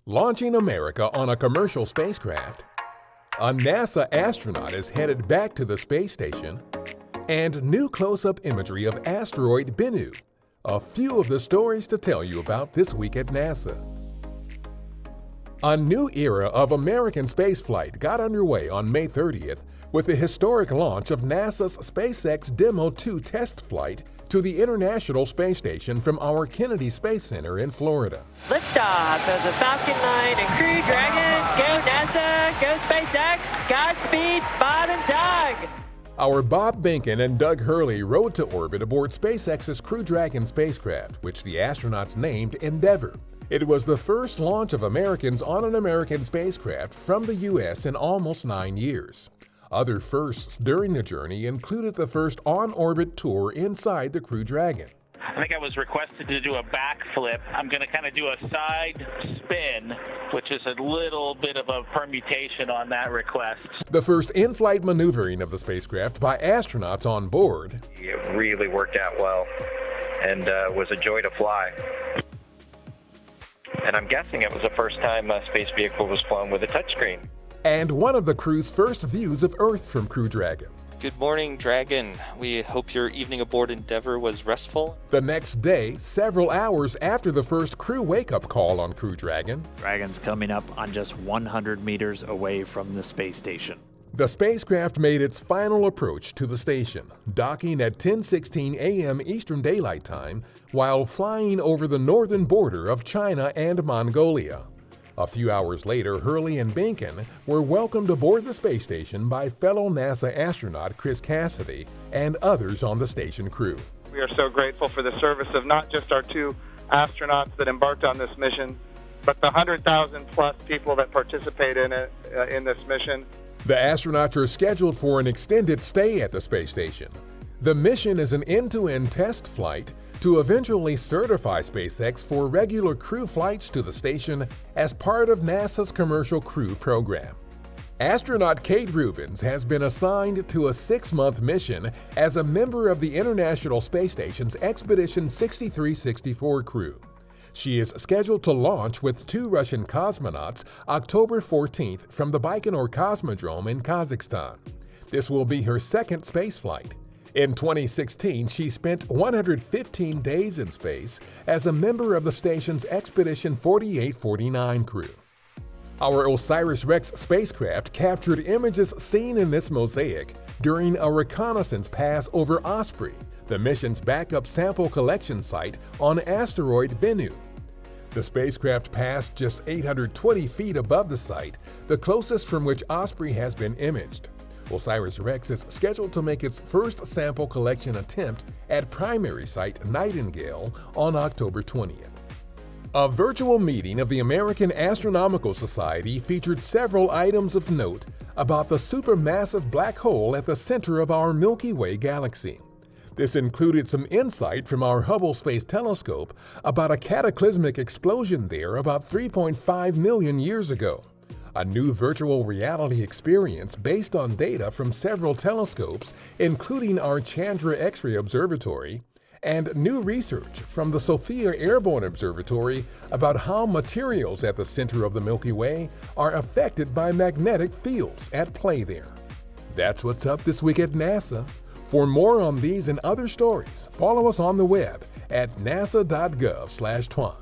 Launching America on a commercial spacecraft, a NASA astronaut is headed back to the space station, and new close-up imagery of asteroid Bennu. A few of the stories to tell you about this week at NASA. A new era of American spaceflight got underway on May 30th with the historic launch of NASA's SpaceX Demo 2 test flight to the International Space Station from our Kennedy Space Center in Florida. Liftoff of the Falcon 9 and Crew Dragon. Go NASA, go SpaceX, Godspeed, Bob and Doug. Our Bob Behnken and Doug Hurley rode to orbit aboard SpaceX's Crew Dragon spacecraft, which the astronauts named Endeavour. It was the first launch of Americans on an American spacecraft from the U.S. in almost 9 years. Other firsts during the journey included the first on-orbit tour inside the Crew Dragon. I think I was requested to do a backflip. I'm going to kind of do a side spin, which is a little bit of a permutation on that request. The first in-flight maneuvering of the spacecraft by astronauts on board. It really worked out well and was a joy to fly. And I'm guessing it was the first time a space vehicle was flown with a touchscreen. And one of the crew's first views of Earth from Crew Dragon. Good morning, Dragon. We hope your evening aboard Endeavour was restful. The next day, several hours after the first crew wake-up call on Crew Dragon, Dragon's coming up on just 100 meters away from the space station. The spacecraft made its final approach to the station, docking at 10:16 a.m. Eastern Daylight Time while flying over the northern border of China and Mongolia. A few hours later, Hurley and Behnken were welcomed aboard the space station by fellow NASA astronaut Chris Cassidy and others on the station crew. We are so grateful for the service of not just our two astronauts that embarked on this mission, but the 100,000 plus people that participate in it in this mission. The astronauts are scheduled for an extended stay at the space station. The mission is an end-to-end test flight to eventually certify SpaceX for regular crew flights to the station as part of NASA's Commercial Crew program. Astronaut Kate Rubins has been assigned to a 6-month mission as a member of the International Space Station's Expedition 6364 crew. She is scheduled to launch with 2 Russian cosmonauts October 14th from the Baikonur Cosmodrome in Kazakhstan. This will be her second spaceflight. In 2016, she spent 115 days in space as a member of the station's Expedition 4849 crew. Our OSIRIS-REx spacecraft captured images seen in this mosaic during a reconnaissance pass over Osprey, the mission's backup sample collection site on asteroid Bennu. The spacecraft passed just 820 feet above the site, the closest from which Osprey has been imaged. OSIRIS-REx is scheduled to make its first sample collection attempt at primary site Nightingale on October 20th. A virtual meeting of the American Astronomical Society featured several items of note about the supermassive black hole at the center of our Milky Way galaxy. This included some insight from our Hubble Space Telescope about a cataclysmic explosion there about 3.5 million years ago. A new virtual reality experience based on data from several telescopes, including our Chandra X-ray Observatory, and new research from the Sophia Airborne Observatory about how materials at the center of the Milky Way are affected by magnetic fields at play there. That's what's up this week at NASA. For more on these and other stories, follow us on the web at nasa.gov/twan.